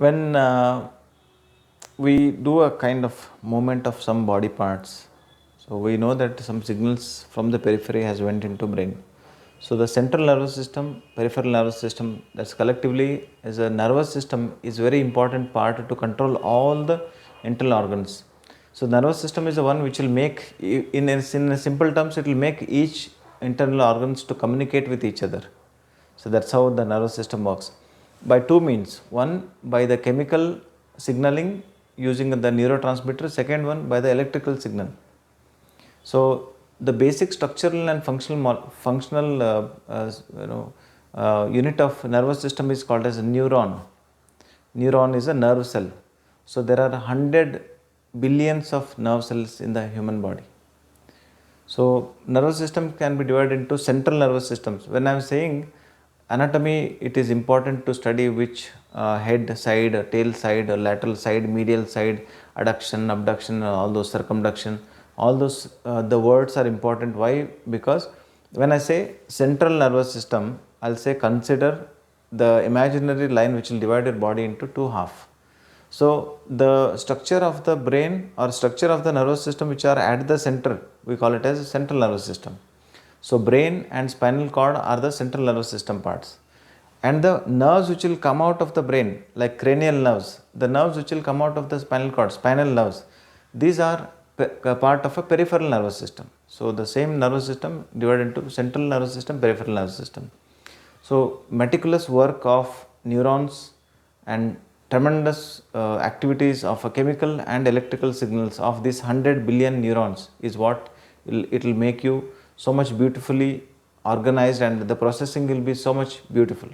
When we do a kind of movement of some body parts, so we know that some signals from the periphery has went into brain. So the central nervous system, peripheral nervous system, that's collectively as a nervous system is very important part to control all the internal organs. So nervous system is the one which will make, in a simple terms, it will make each internal organs to communicate with each other. So that's how the nervous system works. By two means. One, by the chemical signaling using the neurotransmitter. Second one, by the electrical signal. So the basic structural and functional unit of nervous system is called as a neuron. Neuron is a nerve cell. So there are 100 billions of nerve cells in the human body. So nervous system can be divided into central nervous systems. When I am saying anatomy, it is important to study which head side, tail side, lateral side, medial side, adduction, abduction, all those circumduction, all those the words are important. Why? Because when I say central nervous system, I'll say consider the imaginary line which will divide your body into two half. So the structure of the brain or structure of the nervous system which are at the center, we call it as central nervous system. So brain and spinal cord are the central nervous system parts. And the nerves which will come out of the brain, like cranial nerves, the nerves which will come out of the spinal cord, spinal nerves, these are part of a peripheral nervous system. So the same nervous system divided into central nervous system, peripheral nervous system. So meticulous work of neurons and tremendous activities of a chemical and electrical signals of these 100 billion neurons is what it will make you so much beautifully organized, and the processing will be so much beautiful.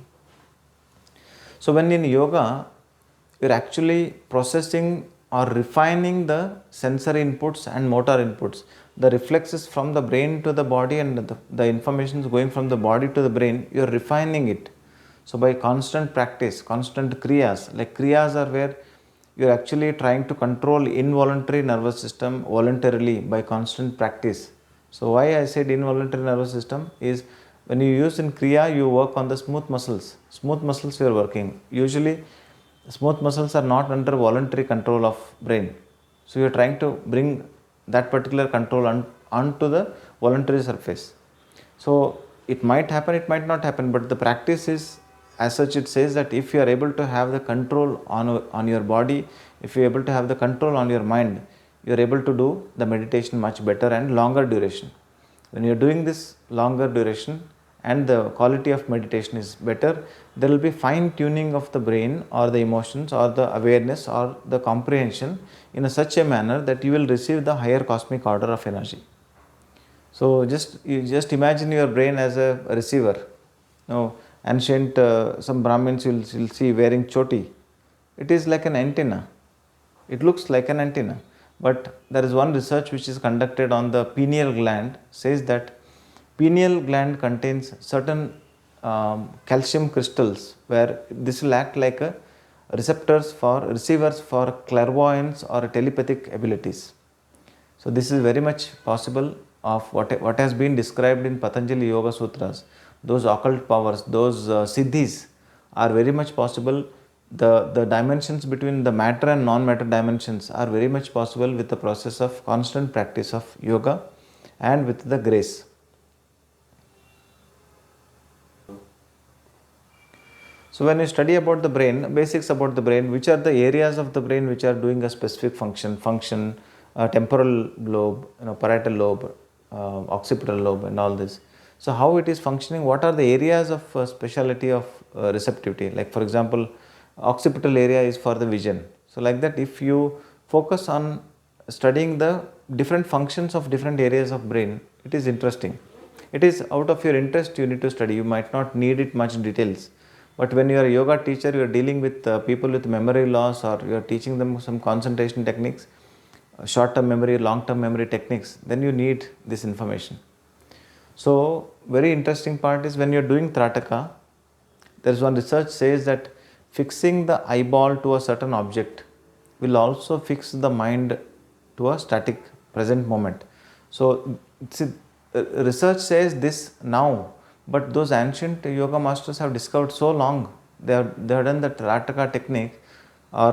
So when in yoga, you are actually processing or refining the sensory inputs and motor inputs, the reflexes from the brain to the body and the information is going from the body to the brain, you are refining it. So by constant practice, constant kriyas, like kriyas are where you are actually trying to control involuntary nervous system voluntarily by constant practice. So why I said involuntary nervous system is when you use in kriya, you work on the smooth muscles. Smooth muscles you are working. Usually smooth muscles are not under voluntary control of brain. So you are trying to bring that particular control onto the voluntary surface. So it might happen, it might not happen, but the practice is as such. It says that if you are able to have the control on your body, if you are able to have the control on your mind, you are able to do the meditation much better and longer duration. When you are doing this longer duration and the quality of meditation is better, there will be fine tuning of the brain or the emotions or the awareness or the comprehension in such a manner that you will receive the higher cosmic order of energy. So you just imagine your brain as a receiver. Now, ancient some Brahmins you'll see wearing choti. It is like an antenna. It looks like an antenna. But there is one research which is conducted on the pineal gland, says that pineal gland contains certain calcium crystals where this will act like a receivers for clairvoyance or telepathic abilities. So this is very much possible of what has been described in Patanjali Yoga Sutras. Those occult powers, those siddhis are very much possible. The dimensions between the matter and non-matter dimensions are very much possible with the process of constant practice of yoga and with the grace. So when you study about the brain, basics about the brain, which are the areas of the brain which are doing a specific function, temporal lobe, parietal lobe, occipital lobe and all this. So how it is functioning, what are the areas of speciality of receptivity, like for example, occipital area is for the vision. So like that, if you focus on studying the different functions of different areas of brain, it is interesting. It is out of your interest you need to study, you might not need it much details. But when you are a yoga teacher, you are dealing with people with memory loss, or you are teaching them some concentration techniques, short-term memory, long-term memory techniques, then you need this information. So very interesting part is when you are doing Trataka, there is one research says that fixing the eyeball to a certain object will also fix the mind to a static present moment. So research says this now, but those ancient yoga masters have discovered so long. They have done the Trataka technique or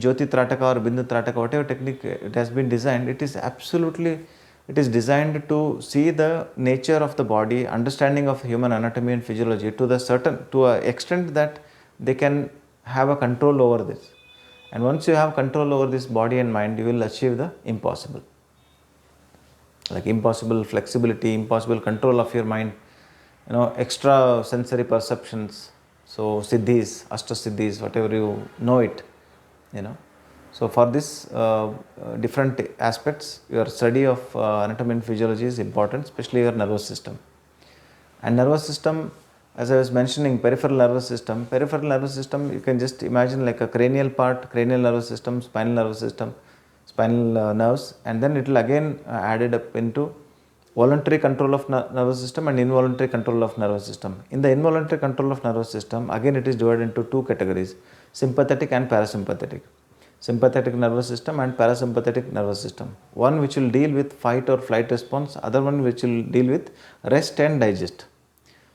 Jyoti Trataka or Bindu Trataka, whatever technique it has been designed, it is absolutely, it is designed to see the nature of the body, understanding of human anatomy and physiology to the certain, to an extent that they can have a control over this. And once you have control over this body and mind, you will achieve the impossible. Like impossible flexibility, impossible control of your mind, extra sensory perceptions. So siddhis, ashtasiddhis, whatever you know it, So for this different aspects, your study of anatomy and physiology is important, especially your nervous system. And nervous system, as I was mentioning, peripheral nervous system, you can just imagine like a cranial part, cranial nervous system, spinal nerves, and then it will again added up into voluntary control of nervous system and involuntary control of nervous system. In the involuntary control of nervous system, again it is divided into two categories, sympathetic and parasympathetic. Sympathetic nervous system and parasympathetic nervous system. One which will deal with fight or flight response, other one which will deal with rest and digest.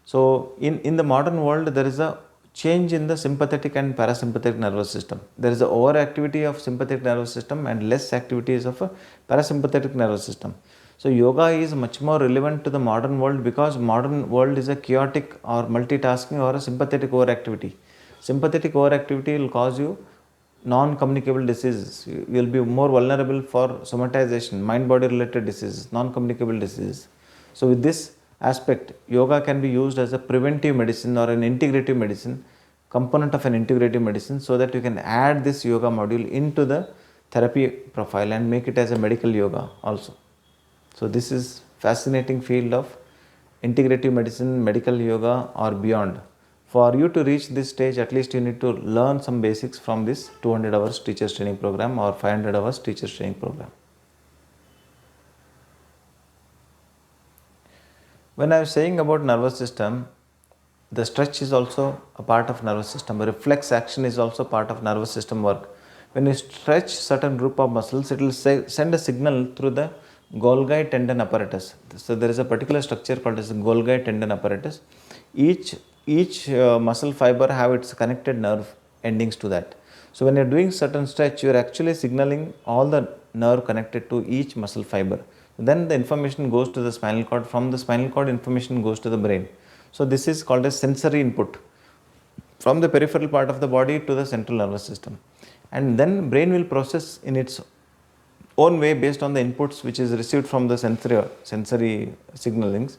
So in the modern world, there is a change in the sympathetic and parasympathetic nervous system. There is a overactivity of sympathetic nervous system and less activities of a parasympathetic nervous system. So yoga is much more relevant to the modern world because modern world is a chaotic or multitasking or a sympathetic overactivity. Sympathetic overactivity will cause you non-communicable diseases. You will be more vulnerable for somatization, mind-body related diseases, non-communicable diseases. So with this aspect, yoga can be used as a preventive medicine or an integrative medicine, component of an integrative medicine, so that you can add this yoga module into the therapy profile and make it as a medical yoga also. So this is fascinating field of integrative medicine, medical yoga or beyond. For you to reach this stage, at least you need to learn some basics from this 200 hours teachers training program or 500 hours teachers training program. When I was saying about nervous system, the stretch is also a part of nervous system. Reflex action is also part of nervous system work. When you stretch certain group of muscles, it will send a signal through the Golgi tendon apparatus. So there is a particular structure called as the Golgi tendon apparatus. Each muscle fiber have its connected nerve endings to that. So when you are doing certain stretch, you are actually signaling all the nerve connected to each muscle fiber. Then the information goes to the spinal cord. From the spinal cord, information goes to the brain. So this is called as sensory input from the peripheral part of the body to the central nervous system. And then brain will process in its own way based on the inputs which is received from the sensory signalings.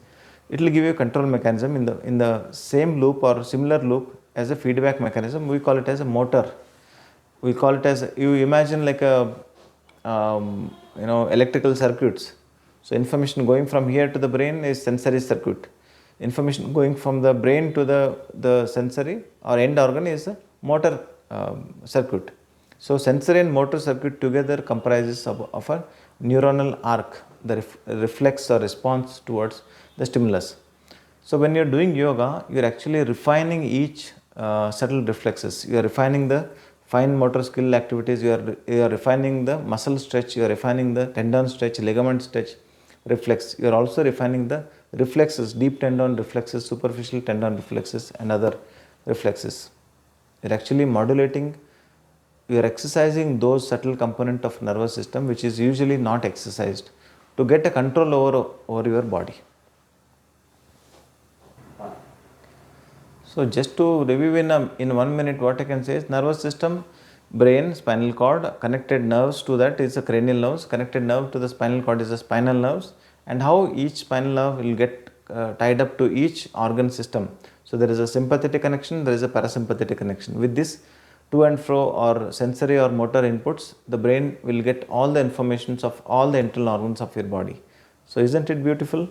It will give you a control mechanism in the same loop or similar loop as a feedback mechanism. We call it as a motor. We call it as, you imagine like a electrical circuits. So information going from here to the brain is sensory circuit. Information going from the brain to the sensory or end organ is a motor circuit. So sensory and motor circuit together comprises of a neuronal arc, the reflex or response towards the stimulus. So when you are doing yoga, you are actually refining each subtle reflexes. You are refining the fine motor skill activities, you are refining the muscle stretch, you are refining the tendon stretch, ligament stretch, reflex. You are also refining the reflexes, deep tendon reflexes, superficial tendon reflexes and other reflexes. You are actually modulating, you are exercising those subtle component of nervous system which is usually not exercised to get a control over your body. So just to review in 1 minute, what I can say is nervous system, brain, spinal cord, connected nerves to that is the cranial nerves, connected nerve to the spinal cord is the spinal nerves, and how each spinal nerve will get tied up to each organ system. So there is a sympathetic connection, there is a parasympathetic connection. With this to and fro or sensory or motor inputs, the brain will get all the informations of all the internal organs of your body. So isn't it beautiful?